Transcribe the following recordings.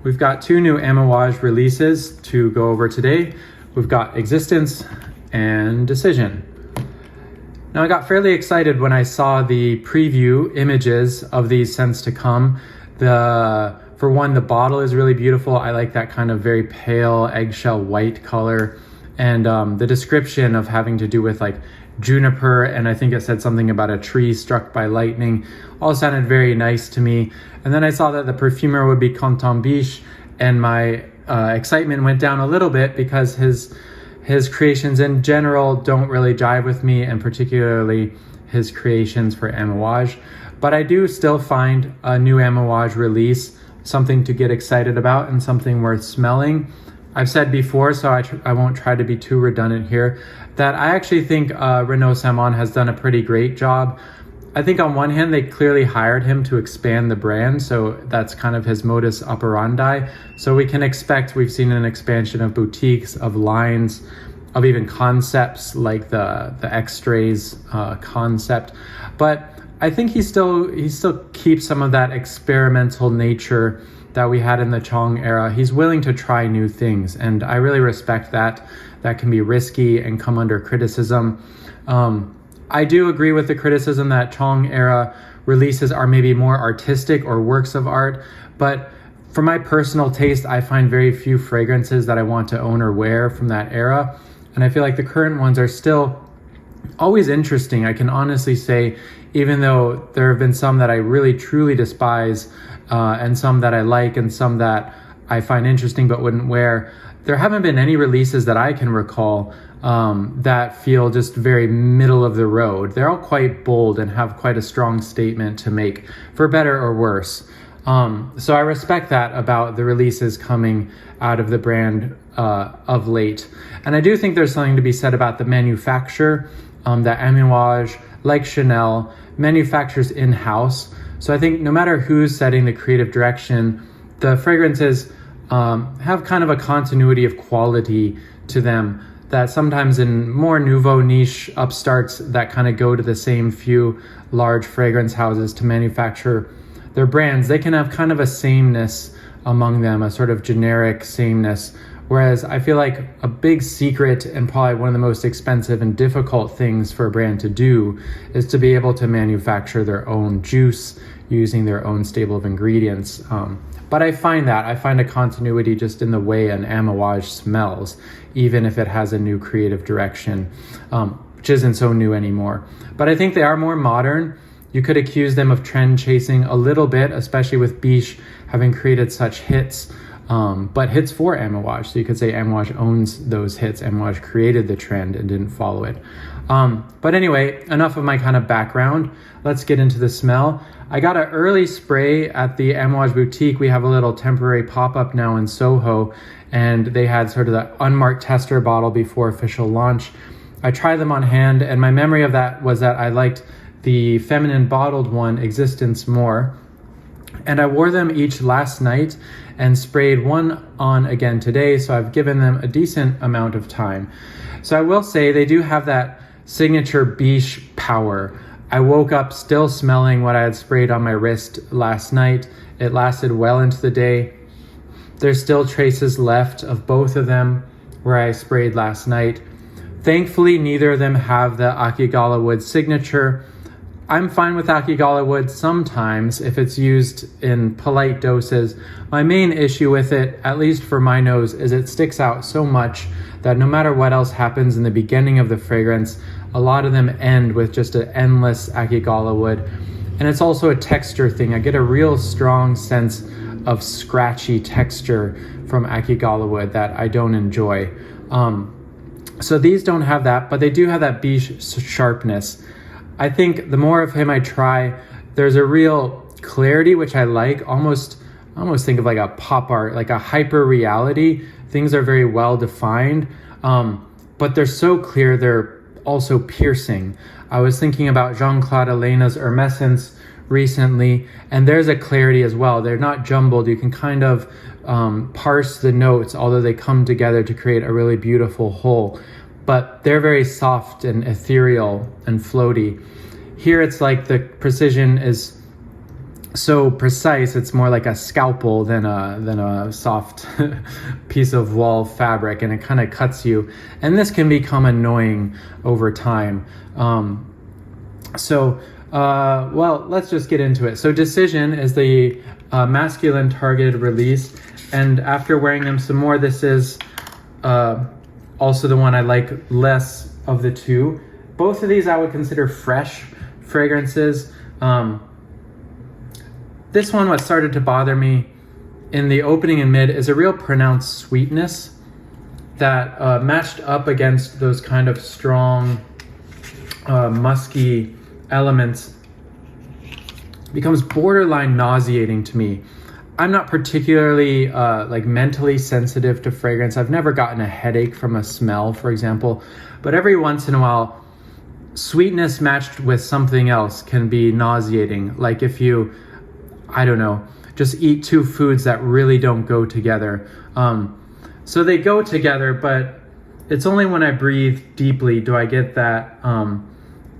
We've got two new Amouage releases to go over today. We've got Existence and Decision. Now I got fairly excited when I saw the preview images of these scents to come. For one, the bottle is really beautiful. I like that kind of very pale eggshell white color. And the description of having to do with like juniper, and I think it said something about a tree struck by lightning, all sounded very nice to me. And then I saw that the perfumer would be Canton Biche, and my excitement went down a little bit because his creations in general don't really jive with me, and particularly his creations for Amouage. But I do still find a new Amouage release something to get excited about and something worth smelling. I've said before, so I won't try to be too redundant here, that I actually think Renaud Salmon has done a pretty great job. I think on one hand, they clearly hired him to expand the brand, so that's kind of his modus operandi. So we can expect, we've seen an expansion of boutiques, of lines, of even concepts like the X-Strays concept. But I think he still keeps some of that experimental nature that we had in the Chong era. He's willing to try new things, and I really respect that. That can be risky and come under criticism. I do agree with the criticism that Chong era releases are maybe more artistic or works of art, but for my personal taste, I find very few fragrances that I want to own or wear from that era. And I feel like the current ones are still always interesting. I can honestly say, even though there have been some that I really truly despise, and some that I like and some that I find interesting but wouldn't wear, there haven't been any releases that I can recall that feel just very middle of the road. They're all quite bold and have quite a strong statement to make, for better or worse. So I respect that about the releases coming out of the brand of late. And I do think there's something to be said about the manufacture, that Amouage, like Chanel, manufactures in-house. So I think no matter who's setting the creative direction, the fragrances have kind of a continuity of quality to them that sometimes in more nouveau niche upstarts that kind of go to the same few large fragrance houses to manufacture their brands, they can have kind of a sameness among them, a sort of generic sameness. Whereas I feel like a big secret and probably one of the most expensive and difficult things for a brand to do is to be able to manufacture their own juice using their own stable of ingredients. But I find a continuity just in the way an Amouage smells, even if it has a new creative direction, which isn't so new anymore. But I think they are more modern. You could accuse them of trend chasing a little bit, especially with Biche having created such hits. But hits for Amouage. So you could say Amouage owns those hits. Amouage created the trend and didn't follow it. But anyway, enough of my kind of background. Let's get into the smell. I got an early spray at the Amouage boutique. We have a little temporary pop-up now in Soho, and they had sort of the unmarked tester bottle before official launch. I tried them on hand, and my memory of that was that I liked the feminine bottled one, Existence, more. And I wore them each last night and sprayed one on again today, so I've given them a decent amount of time. So I will say they do have that signature Biche power. I woke up still smelling what I had sprayed on my wrist last night. It lasted well into the day. There's still traces left of both of them where I sprayed last night. Thankfully, neither of them have the Akigala wood signature. I'm fine with Akigala wood sometimes if it's used in polite doses. My main issue with it, at least for my nose, is it sticks out so much that no matter what else happens in the beginning of the fragrance, a lot of them end with just an endless Akigala wood. And it's also a texture thing. I get a real strong sense of scratchy texture from Akigala wood that I don't enjoy. So these don't have that, but they do have that Biche sharpness. I think the more of him I try, there's a real clarity, which I like. Almost think of like a pop art, like a hyper reality. Things are very well defined, but they're so clear, they're also piercing. I was thinking about Jean-Claude Elena's Hermescence recently, and there's a clarity as well. They're not jumbled. You can kind of parse the notes, although they come together to create a really beautiful whole. But they're very soft and ethereal and floaty. Here it's like the precision is so precise. It's more like a scalpel than a soft piece of wall fabric, and it kind of cuts you. And this can become annoying over time. Well, let's just get into it. So Decision is the masculine targeted release, and after wearing them some more, this is also the one I like less of the two. Both of these I would consider fresh fragrances. This one, what started to bother me in the opening and mid is a real pronounced sweetness that matched up against those kind of strong musky elements becomes borderline nauseating to me. I'm not particularly like mentally sensitive to fragrance. I've never gotten a headache from a smell, for example, but every once in a while, sweetness matched with something else can be nauseating. Like if you, I don't know, just eat two foods that really don't go together. So they go together, but it's only when I breathe deeply do I get that.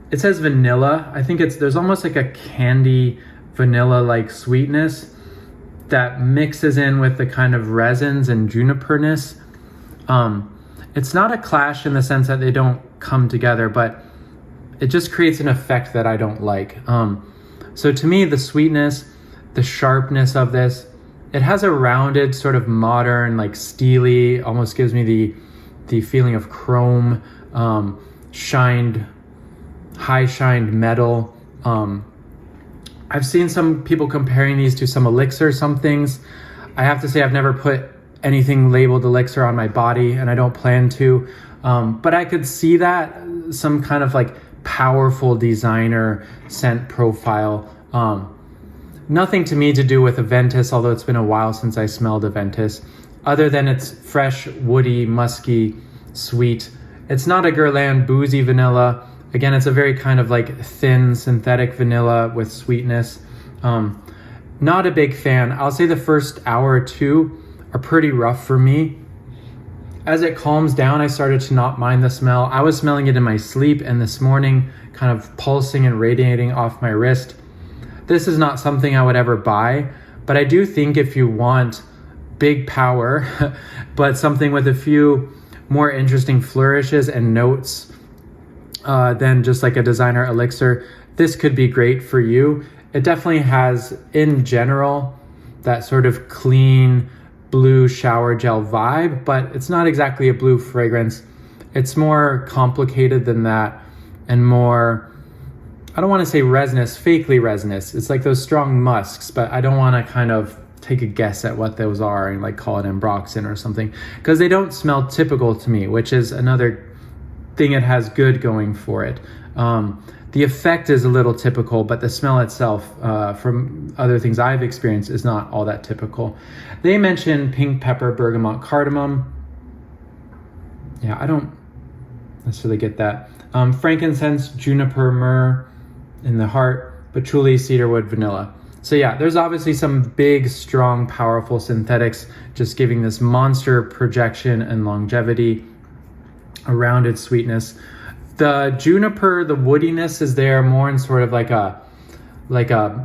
It says vanilla. I think there's almost like a candy vanilla-like sweetness that mixes in with the kind of resins and juniperness. It's not a clash in the sense that they don't come together, but it just creates an effect that I don't like. So to me, the sweetness, the sharpness of this, it has a rounded sort of modern, like steely, almost gives me the feeling of chrome, high shined metal. I've seen some people comparing these to some elixir, some things. I have to say I've never put anything labeled elixir on my body, and I don't plan to. But I could see that, some kind of like powerful designer scent profile. Nothing to me to do with Aventus, although it's been a while since I smelled Aventus, other than it's fresh, woody, musky, sweet. It's not a Guerlain boozy vanilla. Again, it's a very kind of like thin synthetic vanilla with sweetness. Not a big fan. I'll say the first hour or two are pretty rough for me. As it calms down, I started to not mind the smell. I was smelling it in my sleep, and this morning kind of pulsing and radiating off my wrist. This is not something I would ever buy, but I do think if you want big power, but something with a few more interesting flourishes and notes than just like a designer elixir, this could be great for you. It definitely has, in general, that sort of clean blue shower gel vibe, but it's not exactly a blue fragrance. It's more complicated than that, and more, I don't want to say resinous, fakely resinous. It's like those strong musks, but I don't want to kind of take a guess at what those are and like call it ambroxan or something, because they don't smell typical to me, which is another thing it has good going for it. The effect is a little typical, but the smell itself, from other things I've experienced, is not all that typical. They mention pink pepper, bergamot, cardamom. Yeah, I don't necessarily get that. Frankincense, juniper, myrrh in the heart, patchouli, cedarwood, vanilla. So yeah, there's obviously some big, strong, powerful synthetics just giving this monster projection and longevity, a rounded sweetness. The juniper, the woodiness is there more in sort of like a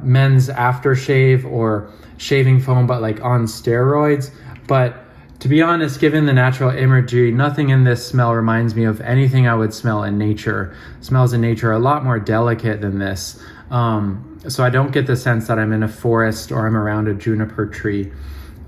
men's aftershave or shaving foam, but like on steroids. But to be honest, given the natural imagery, nothing in this smell reminds me of anything I would smell in nature. Smells in nature are a lot more delicate than this. So I don't get the sense that I'm in a forest or I'm around a juniper tree.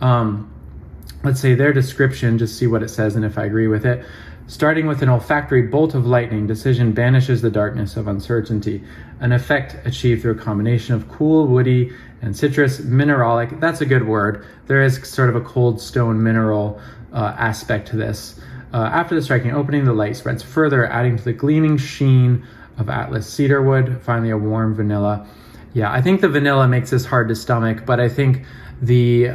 Let's say their description, just see what it says and if I agree with it. Starting with an olfactory bolt of lightning, Decision banishes the darkness of uncertainty, an effect achieved through a combination of cool, woody, and citrus, mineralic. That's a good word. There is sort of a cold stone mineral aspect to this. After the striking opening, the light spreads further, adding to the gleaming sheen of Atlas cedarwood, finally a warm vanilla. Yeah, I think the vanilla makes this hard to stomach, but I think the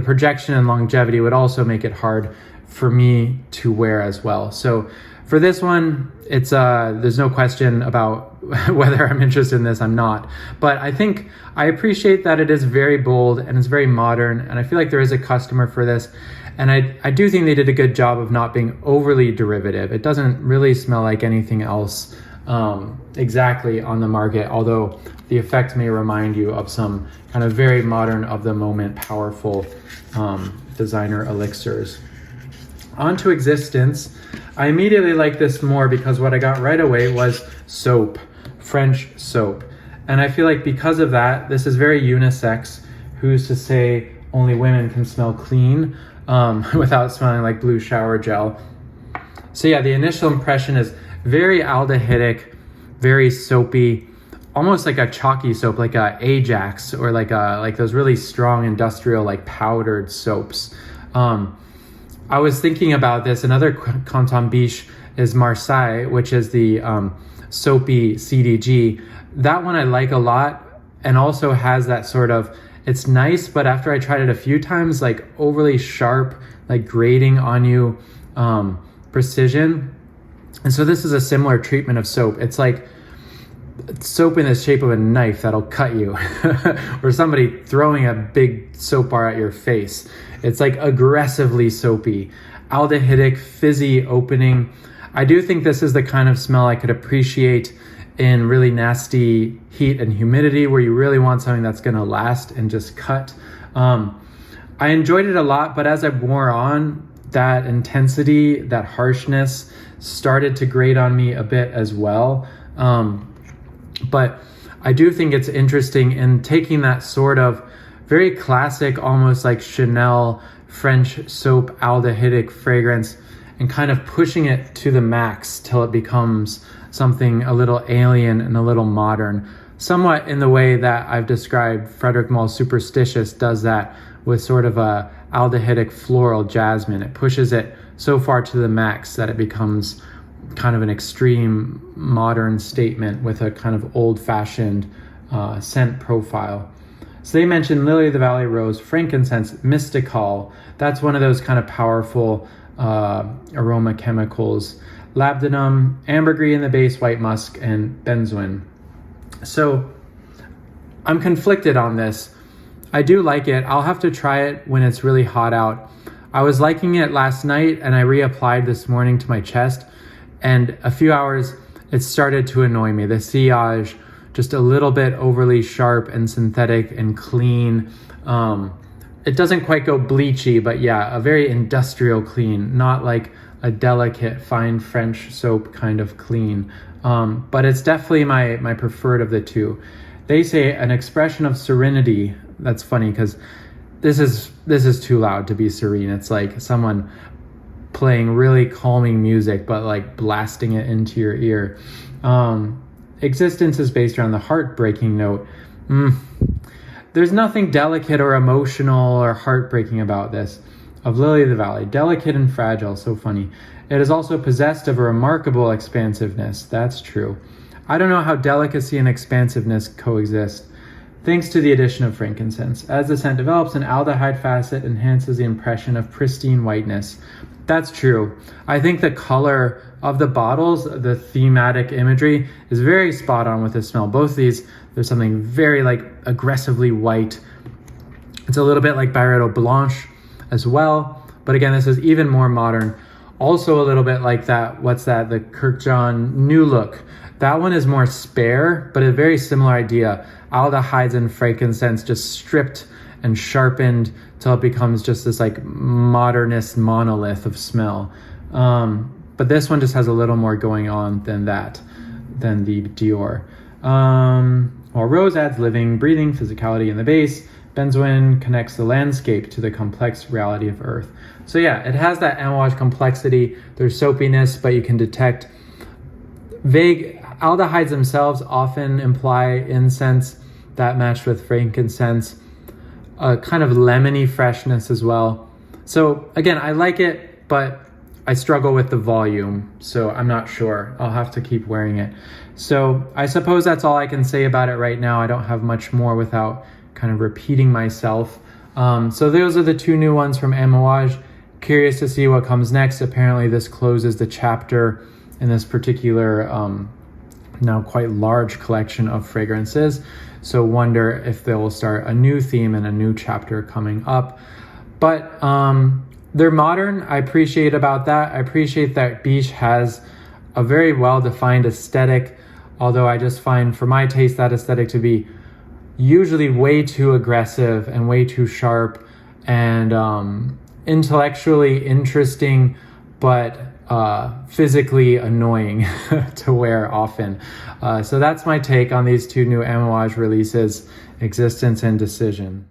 projection and longevity would also make it hard for me to wear as well. So for this one, it's there's no question about whether I'm interested in this. I'm not, but I think I appreciate that it is very bold and it's very modern, and I feel like there is a customer for this. And I do think they did a good job of not being overly derivative. It doesn't really smell like anything else exactly on the market, although the effect may remind you of some kind of very modern, of the moment, powerful designer elixirs. On to Existence. I immediately liked this more because what I got right away was soap, French soap. And I feel like because of that, this is very unisex. Who's to say only women can smell clean without smelling like blue shower gel? So yeah, the initial impression is very aldehydic, very soapy, almost like a chalky soap, like a Ajax, or like those really strong industrial like powdered soaps. I was thinking about this. Another Canton Biche is Marseille, which is the soapy CDG. That one I like a lot, and also has that sort of, it's nice, but after I tried it a few times, like overly sharp, like grating on you precision. And so this is a similar treatment of soap. It's like soap in the shape of a knife that'll cut you, or somebody throwing a big soap bar at your face. It's like aggressively soapy, aldehydic, fizzy opening. I do think this is the kind of smell I could appreciate in really nasty heat and humidity, where you really want something that's going to last and just cut. I enjoyed it a lot, but as I wore on, that intensity, that harshness started to grate on me a bit as well. But I do think it's interesting in taking that sort of very classic, almost like Chanel French soap aldehydic fragrance and kind of pushing it to the max till it becomes something a little alien and a little modern, somewhat in the way that I've described Frederic Maule's Superstitious does that with sort of a aldehydic floral jasmine. It pushes it so far to the max that it becomes kind of an extreme modern statement with a kind of old-fashioned scent profile. So they mentioned Lily of the Valley Rose, frankincense, mystical. That's one of those kind of powerful aroma chemicals. Labdanum, ambergris in the base, white musk, and benzoin. So I'm conflicted on this. I do like it. I'll have to try it when it's really hot out. I was liking it last night, and I reapplied this morning to my chest, and a few hours it started to annoy me. The sillage, just a little bit overly sharp and synthetic and clean. It doesn't quite go bleachy, but yeah, a very industrial clean, not like a delicate fine French soap kind of clean. But it's definitely my preferred of the two. They say an expression of serenity. That's funny because this is too loud to be serene. It's like someone playing really calming music, but like blasting it into your ear. Existence is based around the heartbreaking note. There's nothing delicate or emotional or heartbreaking about this. Of Lily of the Valley, delicate and fragile, so funny. It is also possessed of a remarkable expansiveness. That's true. I don't know how delicacy and expansiveness coexist. Thanks to the addition of frankincense. As the scent develops, an aldehyde facet enhances the impression of pristine whiteness. That's true. I think the color of the bottles, the thematic imagery, is very spot on with the smell. Both of these, there's something very like aggressively white. It's a little bit like Byredo Blanche as well. But again, this is even more modern. Also a little bit like that, the Kirkjohn New Look. That one is more spare, but a very similar idea. Aldehydes and frankincense just stripped and sharpened till it becomes just this like modernist monolith of smell. But this one just has a little more going on than the Dior. While Rose adds living, breathing, physicality in the base, benzoin connects the landscape to the complex reality of Earth. So yeah, it has that Amouage complexity. There's soapiness, but you can detect vague aldehydes themselves often imply incense that matched with frankincense, a kind of lemony freshness as well. So again, I like it, but I struggle with the volume, so I'm not sure. I'll have to keep wearing it. So I suppose that's all I can say about it right now. I don't have much more without kind of repeating myself. So those are the two new ones from Amouage. Curious to see what comes next. Apparently this closes the chapter in this particular now quite large collection of fragrances. So wonder if they will start a new theme and a new chapter coming up. But they're modern. I appreciate about that. I appreciate that Biche has a very well-defined aesthetic, although I just find for my taste that aesthetic to be usually way too aggressive and way too sharp and intellectually interesting, but physically annoying to wear often. So that's my take on these two new Amouage releases, Existence and Decision.